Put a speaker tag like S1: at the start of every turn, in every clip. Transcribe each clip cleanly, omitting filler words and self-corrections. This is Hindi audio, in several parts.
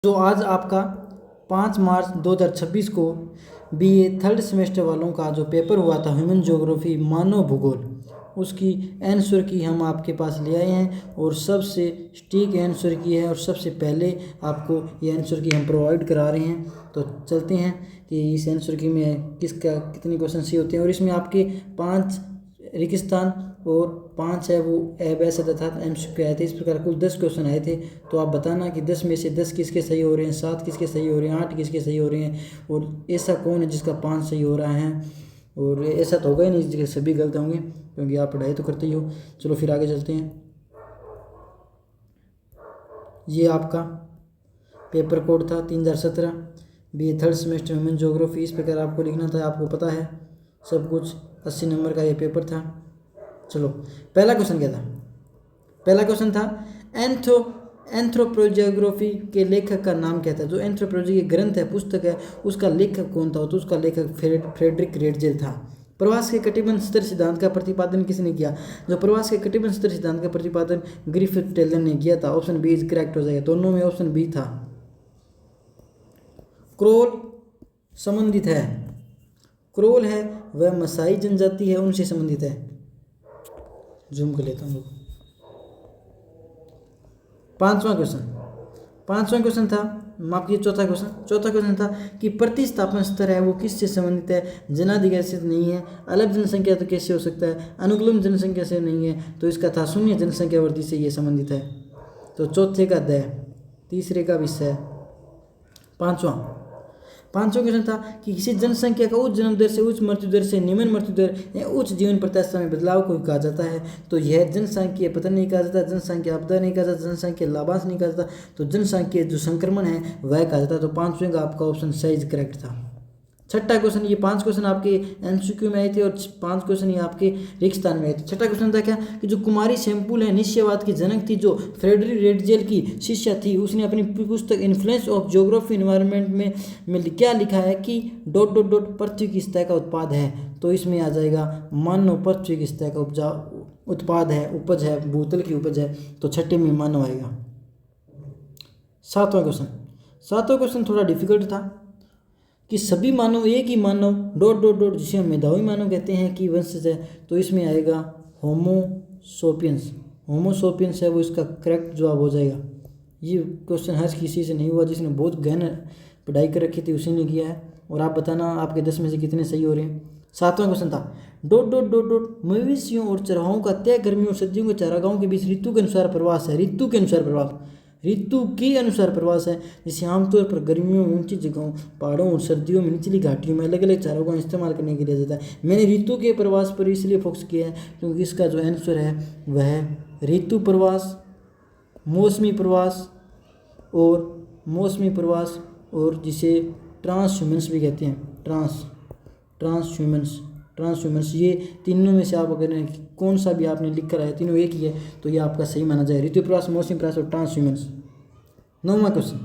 S1: जो आज आपका 5 मार्च 2026 को बीए थर्ड सेमेस्टर वालों का जो पेपर हुआ था ह्यूमन ज्योग्राफी मानव भूगोल, उसकी आंसर की हम आपके पास ले आए हैं और सबसे सटीक आंसर की है और सबसे पहले आपको ये आंसर की हम प्रोवाइड करा रहे हैं। तो चलते हैं कि इस आंसर की में किसका कितने क्वेश्चन सही होते हैं। और इसमें आपके 5 रेगिस्तान और 5 है वो अवैध अर्थात MCQ आए थे। इस प्रकार कुल 10 क्वेश्चन आए थे। तो आप बताना कि 10 में से 10 किसके सही हो रहे हैं, 7 किसके सही हो रहे हैं, 8 किसके सही हो रहे हैं और ऐसा कौन है जिसका 5 सही हो रहा है। और ऐसा तो होगा ही नहीं जिसके सभी गलत होंगे, क्योंकि आप पढ़ाई तो करते ही हो। चलो फिर आगे चलते हैं। ये आपका पेपर कोड था 3017 BA third semester human geography. इस प्रकार आपको लिखना था, आपको पता है सब कुछ। 80 नंबर का ये पेपर था। चलो पहला क्वेश्चन क्या था। पहला क्वेश्चन था एंथ्रोपोज्योग्राफी के लेखक का नाम क्या था। जो एंथ्रोपोलॉजी के ग्रंथ है, पुस्तक है, उसका लेखक कौन था। तो उसका लेखक फ्रेडरिक रेटजेल था। प्रवास के कटिबंध स्तर सिद्धांत का प्रतिपादन किसने किया। जो प्रवास के कटिबंध स्तर सिद्धांत का प्रतिपादन ग्रिफिथ टेलर ने किया था। ऑप्शन बी इज करेक्ट हो जाएगा, दोनों में ऑप्शन बी था। क्रोल संबंधित है, क्रोल है वह मसाई जनजाति है, उनसे संबंधित है। जूम कर लेता हूँ। पांचवा क्वेश्चन था, माफ कीजिए चौथा क्वेश्चन था कि प्रतिस्थापन स्तर है वो किससे संबंधित है। जनाधिकार से नहीं है, अलग जनसंख्या तो कैसे हो सकता है, अनुगुलम जनसंख्या से नहीं है, तो इसका था शून्य जनसंख्या वृद्धि से ये संबंधित है। तो चौथे का द, तीसरे का विषय। पांचवा क्वेश्चन था कि किसी जनसंख्या का उच्च जन्म दर से उच्च मृत्यु दर से निम्न मृत्यु दर या उच्च जीवन प्रत्याशा में बदलाव को कहा जाता है। तो यह जनसंख्या पतन नहीं कहा जाता, जनसंख्या आपदा नहीं कहा जाता, जनसंख्या लाभांश नहीं कहा जाता, तो जनसंख्या जो संक्रमण है वह कहा जाता है। तो पांचवें का आपका ऑप्शन सही करेक्ट था। छठा क्वेश्चन, ये 5 क्वेश्चन आपके MCQ में आए थे और 5 क्वेश्चन ये आपके रेगिस्तान में आए थे। छठा क्वेश्चन था क्या कि जो कुमारी सैंपुल है निश्चयवाद की जनक थी, जो फ्रेडरिक रेटजेल की शिष्या थी, उसने अपनी पुस्तक इन्फ्लुएंस ऑफ ज्योग्राफी एनवायरनमेंट में क्या लिखा है कि ... पृथ्वी की सतह का उत्पाद है। तो इसमें आ जाएगा मानव पृथ्वी की सतह का उत्पाद है, उपज है, भूतल की उपज है। तो छठे में मानव आएगा। सातवां क्वेश्चन थोड़ा डिफिकल्ट था कि सभी मानव एक ही मानव ... जिसे हम मेधावी मानव कहते हैं कि वंशज है। तो इसमें आएगा होमोसोपियंस है वो इसका करेक्ट जवाब हो जाएगा। ये क्वेश्चन हर किसी से नहीं हुआ, जिसने बहुत गहन पढ़ाई कर रखी थी उसी ने किया है। और आप बताना आपके 10 में से कितने सही हो रहे हैं। सातवां क्वेश्चन था ... मवेशियों और चरवाहों का तय गर्मियों और सर्दियों के चारागाहों के बीच ऋतु के अनुसार प्रवास है। ऋतु के अनुसार प्रवास है, जिसे आमतौर पर गर्मियों में ऊंची जगहों, पहाड़ों और सर्दियों में निचली घाटियों में अलग अलग चारागाहों का इस्तेमाल करने के लिए जाता है। मैंने ऋतु के प्रवास पर इसलिए फोकस किया है क्योंकि इसका जो आंसर है वह ऋतु प्रवास, मौसमी प्रवास और जिसे ट्रांसह्यूमेंस भी कहते हैं। ट्रांसह्यूमेंस ये तीनों में से आप अगर कौन सा भी आपने लिख कर आया, तीनों एक ही है, तो ये आपका सही माना जाए। ऋतु प्रवास, मौसमी प्रवास और ट्रांसह्यूमेंस। नौवां क्वेश्चन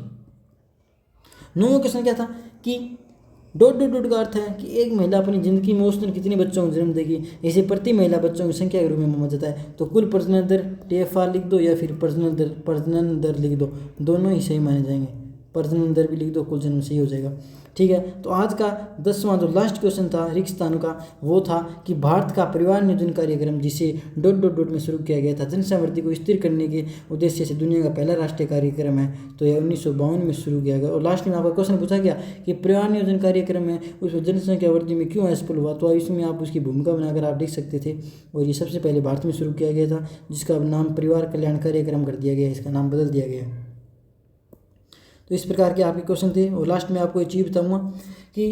S1: क्या था कि ... का अर्थ है कि एक महिला अपनी जिंदगी में औसतन कितने बच्चों को जन्म देगी। इसे प्रति महिला बच्चों की संख्या के रूप में माना जाता है। तो कुल प्रजनन दर TFR लिख दो या फिर प्रजनन दर लिख दो, दोनों ही सही माने जाएंगे। प्रजनन दर भी लिख दो, कुल जन्म सही हो जाएगा। ठीक है, तो आज का 10वां जो लास्ट क्वेश्चन था रेगिस्तान का, वो था कि भारत का परिवार नियोजन कार्यक्रम जिसे ... में शुरू किया गया था, जनसंख्या वृद्धि को स्थिर करने के उद्देश्य से दुनिया का पहला राष्ट्रीय कार्यक्रम है। तो यह 1952 में शुरू किया गया। और लास्ट में आपका क्वेश्चन पूछा गया कि परिवार नियोजन कार्यक्रम है उसमें जनसंख्या वृद्धि में क्यों असफल हुआ। तो इसमें आप उसकी भूमिका बनाकर आप देख सकते थे। और ये सबसे पहले भारत में शुरू किया गया था, जिसका नाम परिवार कल्याण कार्यक्रम कर दिया गया, इसका नाम बदल दिया गया। तो इस प्रकार के आपके क्वेश्चन थे। और लास्ट में आपको एक चीज़ बताऊंगा कि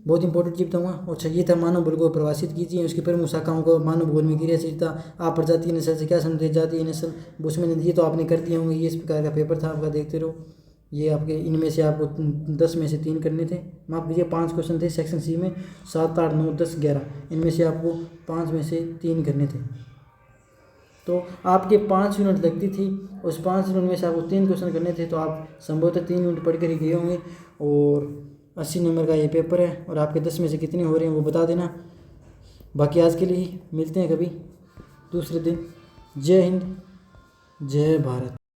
S1: बहुत इंपॉर्टेंट चीज़ बताऊंगा। अच्छा, ये था मानव बल को परिभाषित कीजिए, उसकी प्रमुख शाखाओं को मानव भूगोल में क्रियाशीलता, आप प्रजातीय नस्ल से क्या समझते, जातीय नस्ल, उसमें ये तो आपने कर दिए होंगे। ये इस प्रकार का पेपर था आपका, देखते रहो। ये आपके इनमें से आपको 10 में से 3 करने थे, माफ कीजिए 5 क्वेश्चन थे सेक्शन C में, 7, 8, 9, 10, 11, इनमें से आपको 5 में से 3 करने थे। तो आपके 5 यूनिट लगती थी, उस 5 यूनिट में से आपको 3 क्वेश्चन करने थे। तो आप संभवतः 3 यूनिट पढ़ कर ही गए होंगे। और 80 नंबर का ये पेपर है। और आपके 10 में से कितने हो रहे हैं वो बता देना। बाकी आज के लिए मिलते हैं कभी दूसरे दिन। जय हिंद, जय भारत।